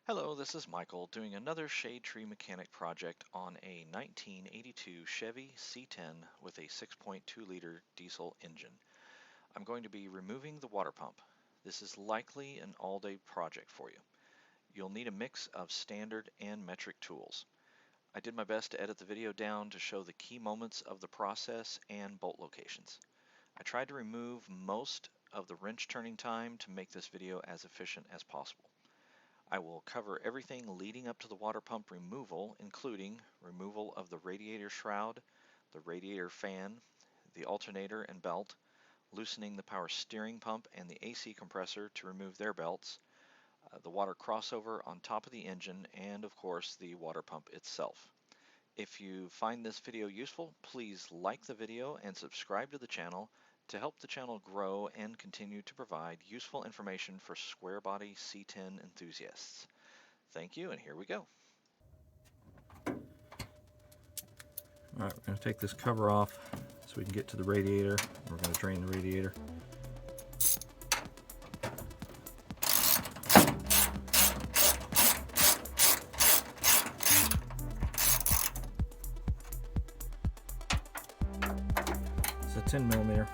Hello, this is Michael doing another shade tree mechanic project on a 1982 Chevy C10 with a 6.2 liter diesel engine. I'm going to be removing the water pump. This is likely an all-day project for you. You'll need a mix of standard and metric tools. I did my best to edit the video down to show the key moments of the process and bolt locations. I tried to remove most of the wrench turning time to make this video as efficient as possible. I will cover everything leading up to the water pump removal, including removal of the radiator shroud, the radiator fan, the alternator and belt, loosening the power steering pump and the AC compressor to remove their belts, the water crossover on top of the engine, and of course the water pump itself. If you find this video useful, please like the video and subscribe to the channel to help the channel grow and continue to provide useful information for Squarebody C10 enthusiasts. Thank you, and here we go. Alright, we're going to take this cover off so we can get to the radiator. We're going to drain the radiator. It's a 10 millimeter.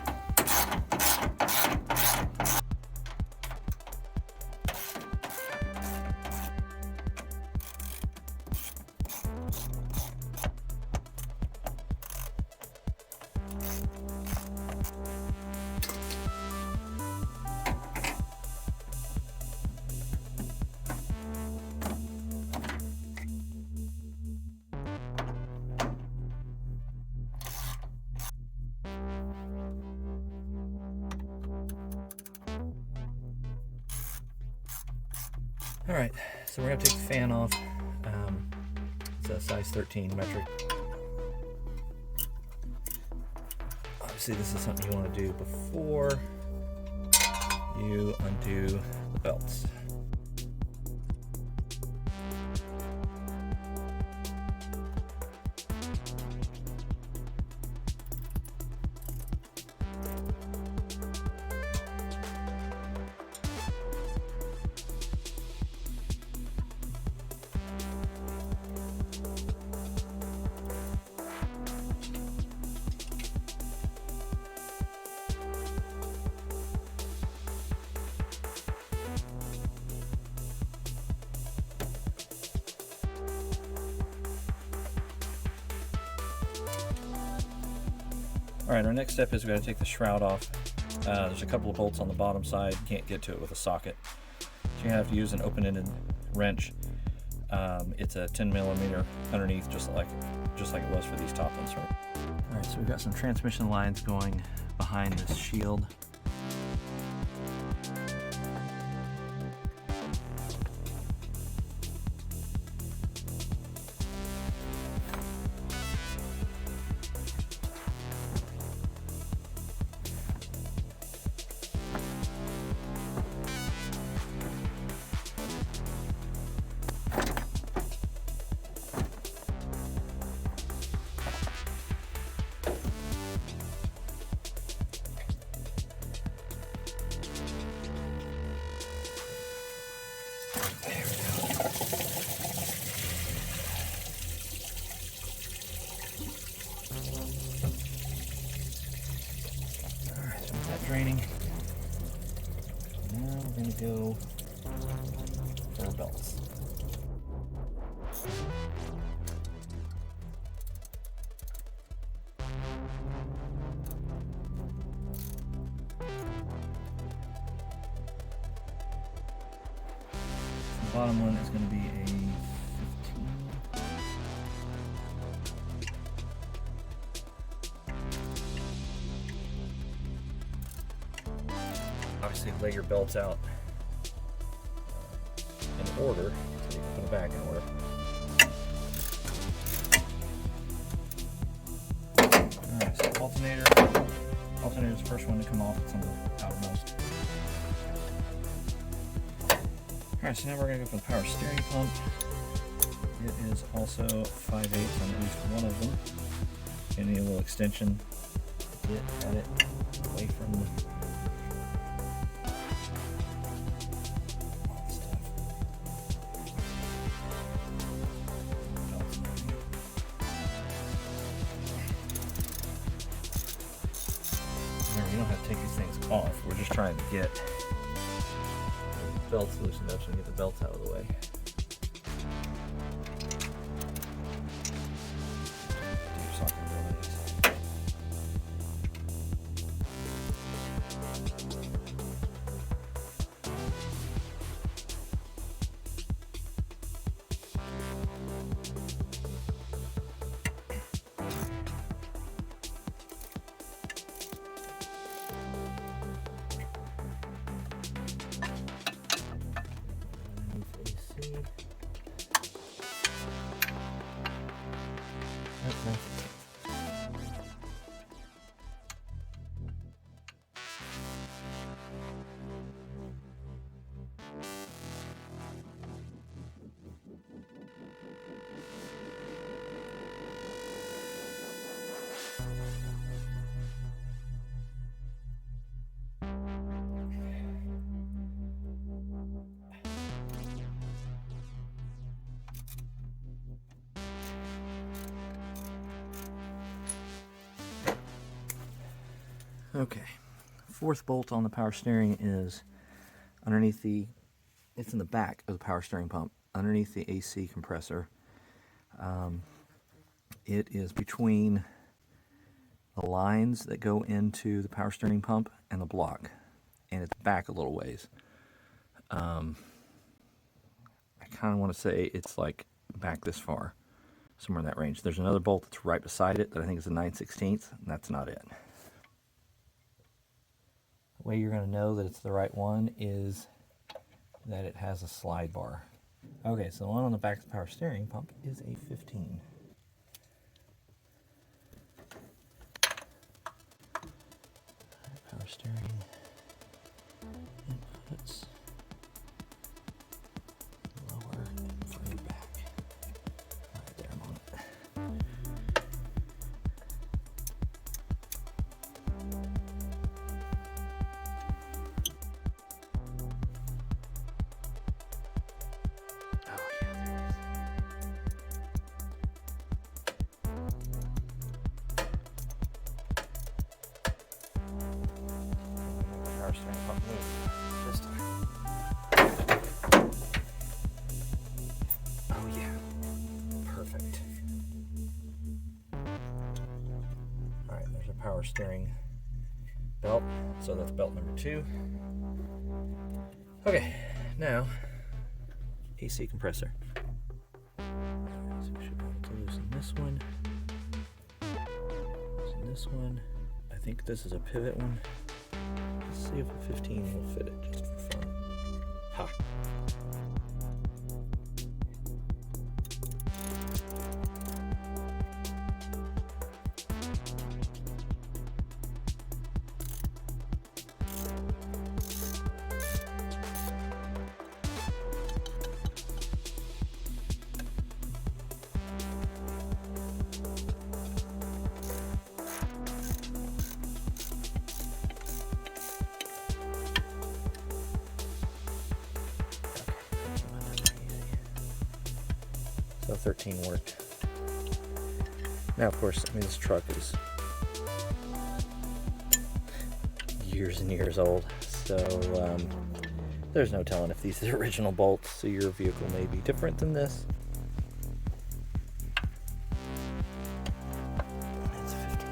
Alright, so we're going to take the fan off. It's a size 13 metric. Obviously this is something you want to do before you undo the belts. Alright, our next step is we're going to take the shroud off. There's a couple of bolts on the bottom side. You can't get to it with a socket. So you're going to have to use an open-ended wrench. It's a 10 millimeter underneath, just like it was for these top ones. Alright, so we've got some transmission lines going behind this shield. Draining. Now we're going to go for our belts. The bottom one is going to be a 15. Obviously lay your belts out in order, so you can put them back in order. Alright, so alternator is the first one to come off. It's on the outermost. Alright, so now we're going to go for the power steering pump. It is also 5/8 on at least one of them. You need a little extension to get at it away from the off. We're just trying to get the belts loosened up so we can get the belts out of the way. Deep socket relays. Okay, fourth bolt on the power steering is underneath it's in the back of the power steering pump, underneath the AC compressor. It is between the lines that go into the power steering pump and the block, and it's back a little ways. I kind of want to say it's like back this far, somewhere in that range. There's another bolt that's right beside it that I think is a 9/16, and that's not it. The way you're going to know that it's the right one is that it has a slide bar. Okay, so the one on the back of the power steering pump is a 15. Power steering inputs, lower and further back. Right there, I'm on it. Power steering pump move this time. Oh yeah, perfect. All right, there's a power steering belt, so that's belt number 2. Okay, now AC compressor. So we should be able to loosen this one. Loosen this one. I think this is a pivot one. Let's see if a 15 will fit it just for fun. Ha! So 13 worked. Now, of course, I mean, this truck is years and years old, so there's no telling if these are the original bolts, so your vehicle may be different than this. It's 15.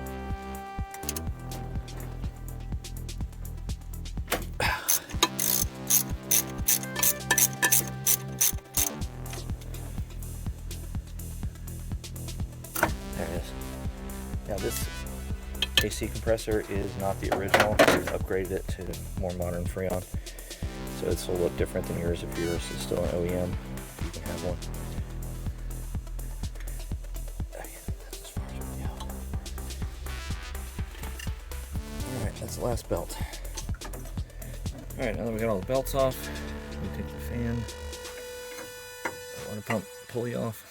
There it is. Now this AC compressor is not the original. We've upgraded it to more modern Freon. So this will look different than yours if yours is still an OEM. You can have one. Okay, that's as far as we go. Alright, that's the last belt. Alright, now that we got all the belts off, we take the fan, the water pump pulley off.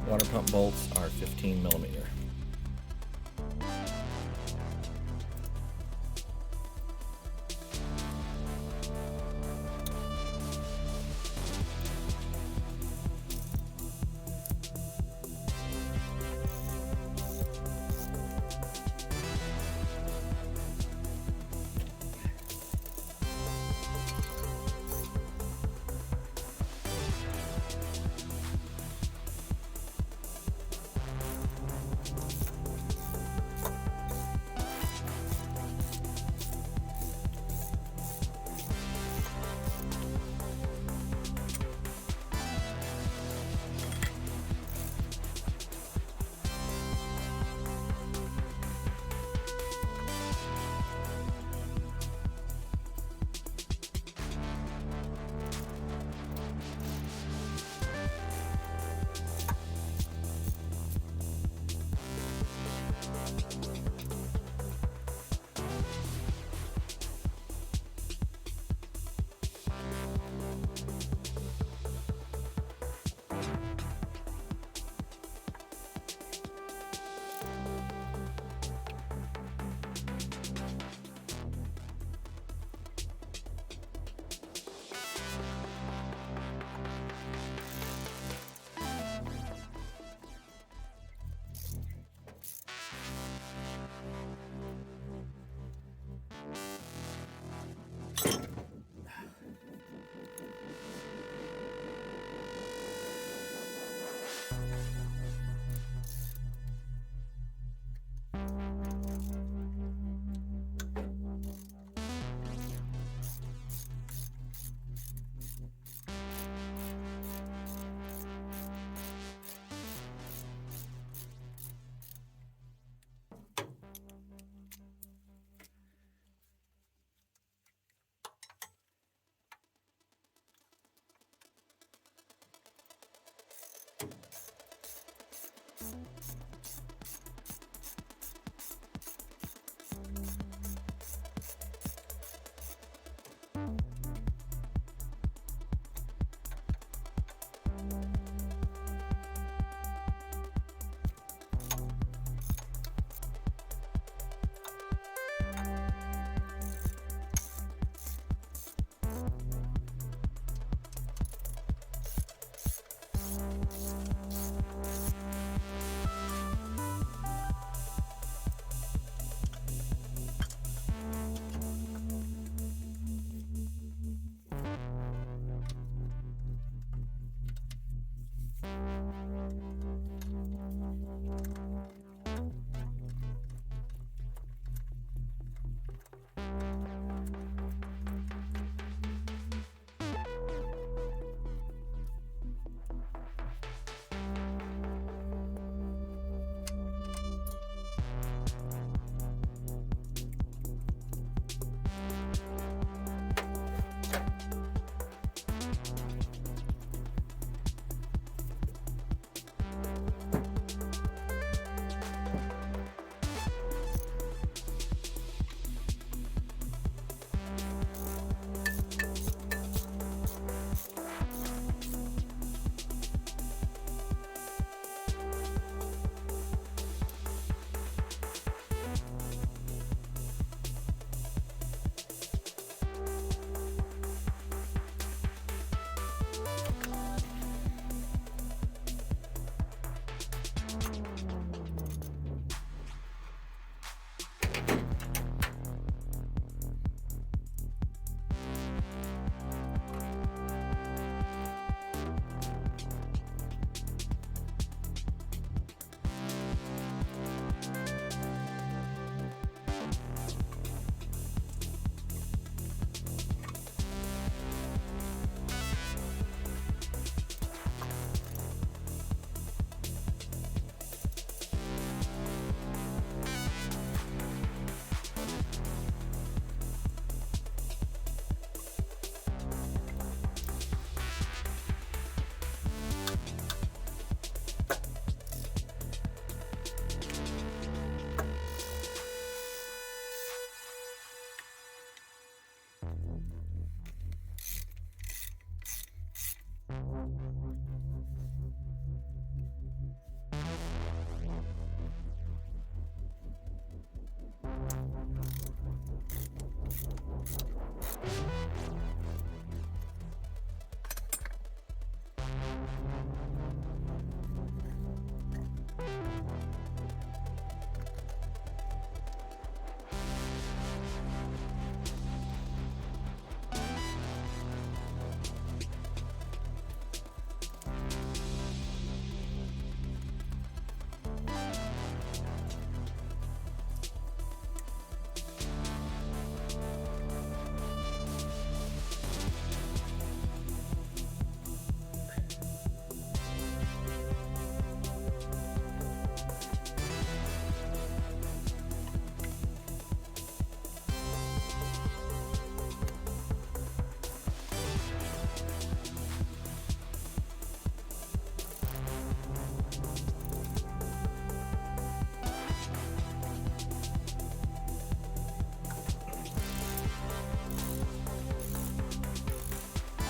Water pump bolts are 15 millimeter.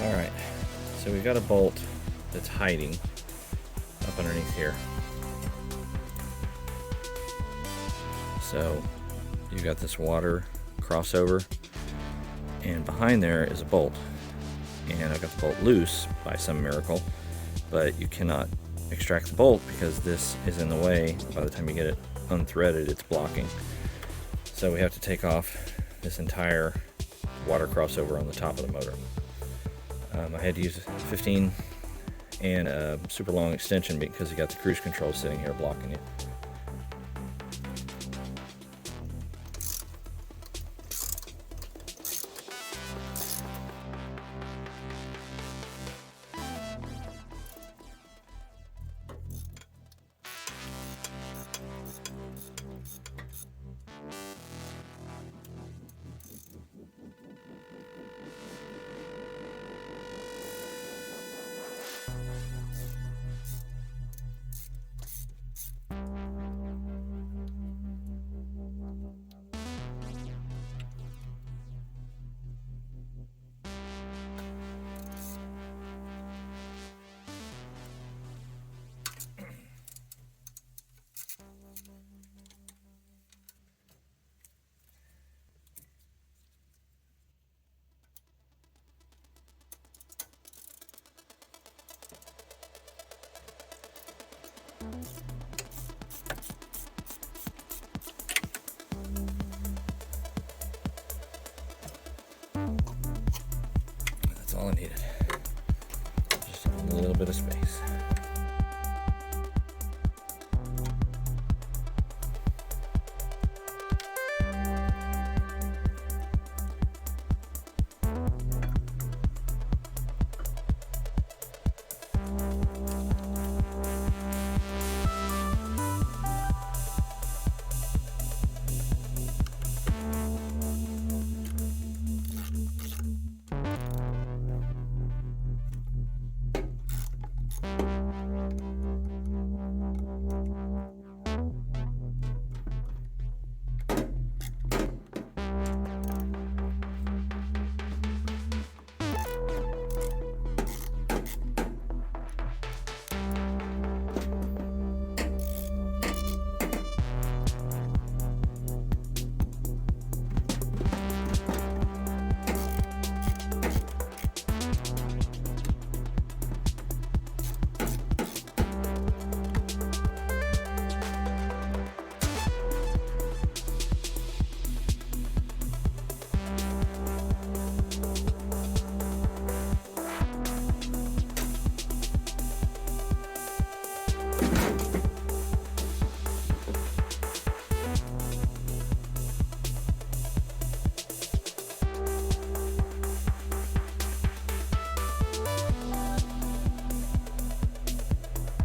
Alright, so we've got a bolt that's hiding up underneath here. So you've got this water crossover, and behind there is a bolt. And I've got the bolt loose by some miracle, but you cannot extract the bolt because this is in the way. By the time you get it unthreaded, it's blocking. So we have to take off this entire water crossover on the top of the motor. I had to use 15 and a super long extension because you got the cruise control sitting here blocking it. That's all I needed. Just a little bit of space.